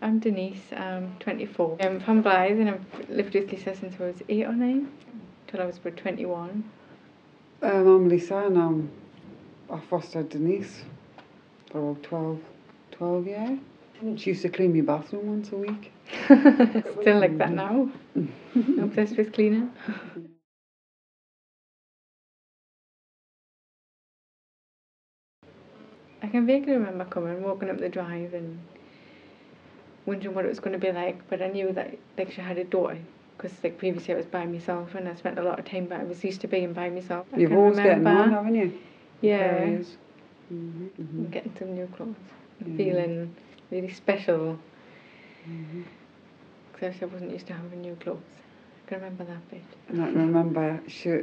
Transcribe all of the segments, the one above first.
I'm Denise, I'm 24. I'm from Blythe and I've lived with Lisa since I was 8 or 9, till I was about 21. I'm Lisa and I fostered Denise for about 12 years. She used to clean my bathroom once a week. Still like that now. Obsessed with cleaning. I can vaguely remember walking up the drive and wondering what it was going to be like, but I knew that like she had a daughter, because like previously I was by myself and I spent a lot of time, but I was used to being by myself. You've always getting on, haven't you? Yeah. And getting some new clothes, feeling really special, because I wasn't used to having new clothes. I can remember that bit. And I remember she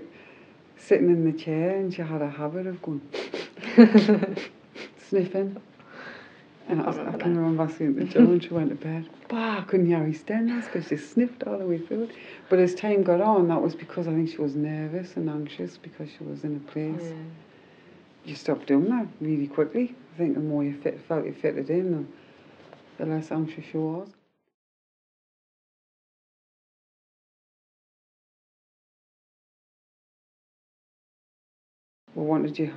sitting in the chair and she had a habit of going sniffing. And I can remember seeing the door when she went to bed. Bah, I couldn't hear her standing because she sniffed all the way through it. But as time got on, that was because I think she was nervous and anxious because she was in a place. Yeah. You stopped doing that really quickly. I think the more you felt you fitted in, the less anxious she was. We wanted you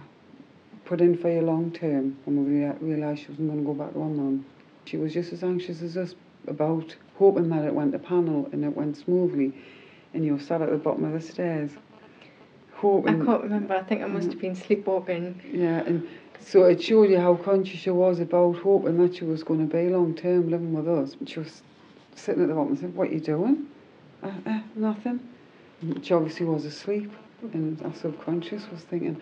put in for your long term, and we realised she wasn't going to go back to her mum. She was just as anxious as us about hoping that it went to panel and it went smoothly, and you were sat at the bottom of the stairs hoping. I can't remember, I think I must have been sleepwalking. Yeah, and so it showed you how conscious she was about hoping that she was going to be long term living with us. She was sitting at the bottom and said, "What are you doing?" Nothing. And she obviously was asleep, and our subconscious was thinking,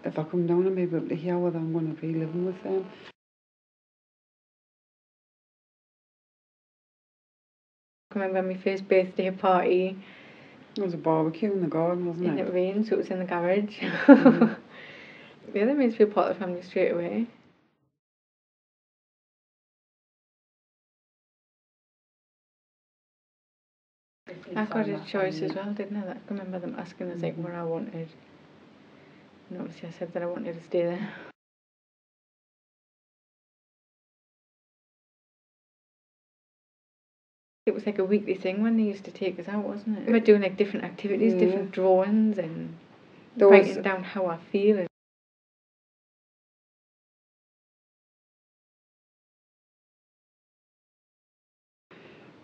if I come down and maybe able to hear whether I'm going to be living with them. I remember my first birthday party. There was a barbecue in the garden, wasn't it? And it rained, so it was in the garage. Yeah, that made me feel part of the family straight away. I got a choice as well, didn't I? I can remember them asking us like what I wanted. And obviously I said that I wanted to stay there. It was like a weekly thing when they used to take us out, wasn't it? We were doing like different activities, different drawings, and writing down how I feel.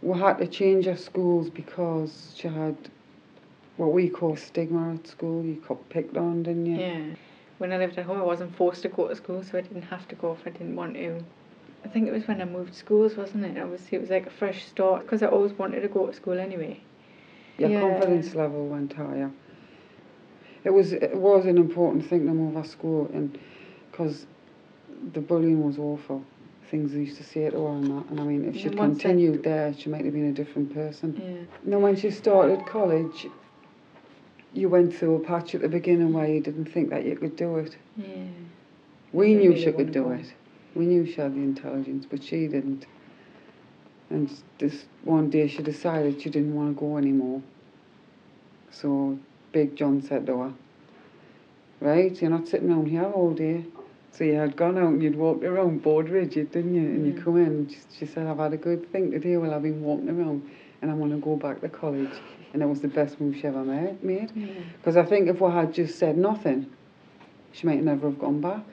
We had to change our schools because she had what we call stigma at school. You got picked on, didn't you? Yeah. When I lived at home, I wasn't forced to go to school, so I didn't have to go if I didn't want to. I think it was when I moved schools, wasn't it? Obviously, it was like a fresh start, because I always wanted to go to school anyway. Your confidence level went higher. It was an important thing to move our school, and because the bullying was awful. Things they used to say to her and that. And I mean, if she'd continued there, she might have been a different person. Yeah. And then when she started college, you went through a patch at the beginning where you didn't think that you could do it. Yeah. We knew she could do it. We knew she had the intelligence, but she didn't. And this one day she decided she didn't want to go anymore. So Big John said to her, "Right, you're not sitting around here all day." So you had gone out and you'd walked around bored rigid, didn't you? And you come in and she said, "I've had a good thing to do while I've been walking around and I want to go back to college." And it was the best move she ever made. Because I think if we had just said nothing, she might never have gone back.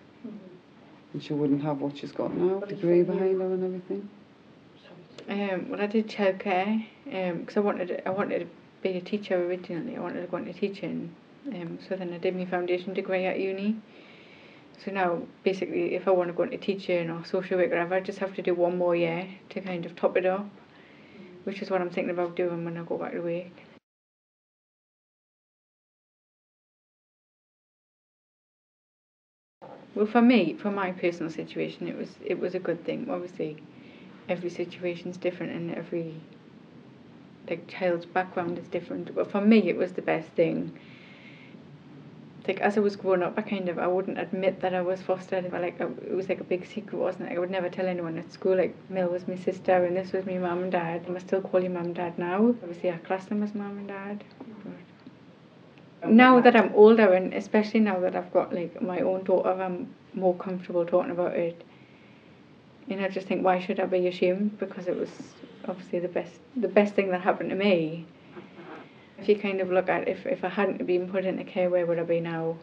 And she wouldn't have what she's got now, degree behind her and everything. Well, I did childcare because I wanted to be a teacher originally. I wanted to go into teaching. So then I did my foundation degree at uni. So now, basically, if I want to go into teaching or social work or whatever, I just have to do one more year to kind of top it up, which is what I'm thinking about doing when I go back to work. Well, for me, for my personal situation, it was a good thing. Obviously, every situation's different and every child's background is different. But for me, it was the best thing. Like as I was growing up, I wouldn't admit that I was fostered. It was like a big secret, wasn't it? I would never tell anyone at school. Like Mel was my sister, and this was my mum and dad. I still call you mum and dad now. Obviously, I class them as mum and dad. But now that I'm older, and especially now that I've got like my own daughter, I'm more comfortable talking about it. I just think, why should I be ashamed? Because it was obviously the best thing that happened to me. If you kind of look at if I hadn't been put into care, where would I be now?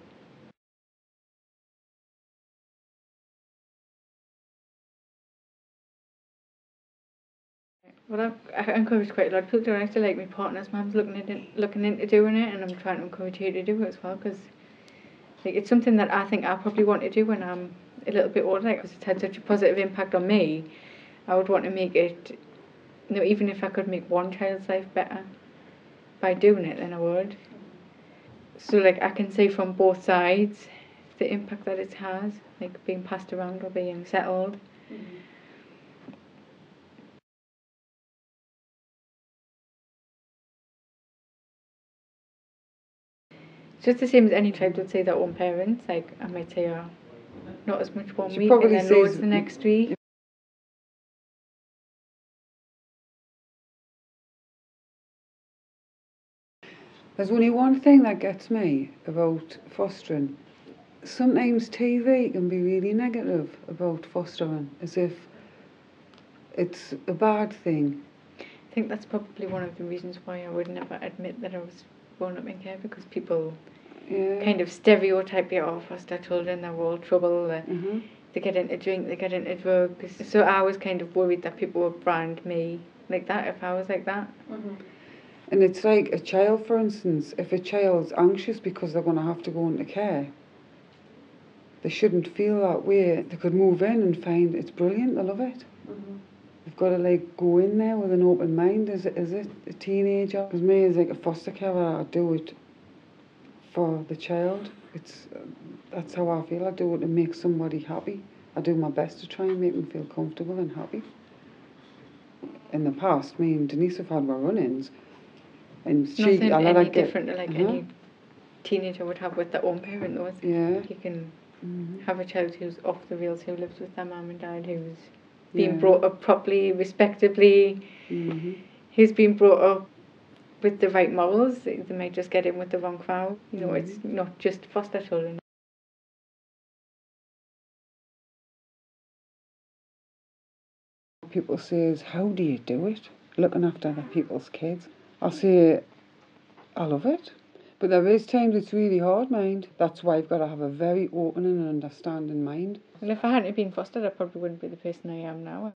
Well, I encourage quite a lot of people to actually, like my partner's mum's looking into doing it, and I'm trying to encourage her to do it as well, because like, it's something that I think I probably want to do when I'm a little bit older, because it's had such a positive impact on me. I would want to make it, even if I could make one child's life better by doing it, then I would. So like I can see from both sides the impact that it has, like being passed around or being settled. Mm-hmm. It's just the same as any child would say their own parents. Like I might say, oh, not as much one week and then loads the next week. There's only one thing that gets me about fostering. Sometimes TV can be really negative about fostering, as if it's a bad thing. I think that's probably one of the reasons why I would never admit that I was born up in care, because people kind of stereotype you, oh, foster children, they're all trouble, they get into drink, they get into drugs. So I was kind of worried that people would brand me like that if I was like that. Mm-hmm. And it's like a child, for instance, if a child's anxious because they're going to have to go into care, they shouldn't feel that way. They could move in and find it's brilliant, they love it. Mm-hmm. They've got to like go in there with an open mind as a teenager. Because me as like a foster carer, I do it for the child. That's how I feel. I do it to make somebody happy. I do my best to try and make them feel comfortable and happy. In the past, me and Denise have had our run-ins. And nothing any different to like any teenager would have with their own parent, though. Yeah. You can have a child who's off the rails, who lives with their mum and dad, who's been brought up properly, respectably, who's been brought up with the right morals. They might just get in with the wrong crowd. It's not just foster children. People say, how do you do it? Looking after other people's kids. I say, I love it. But there is times it's really hard, mind. That's why I've got to have a very open and understanding mind. Well, if I hadn't been fostered, I probably wouldn't be the person I am now.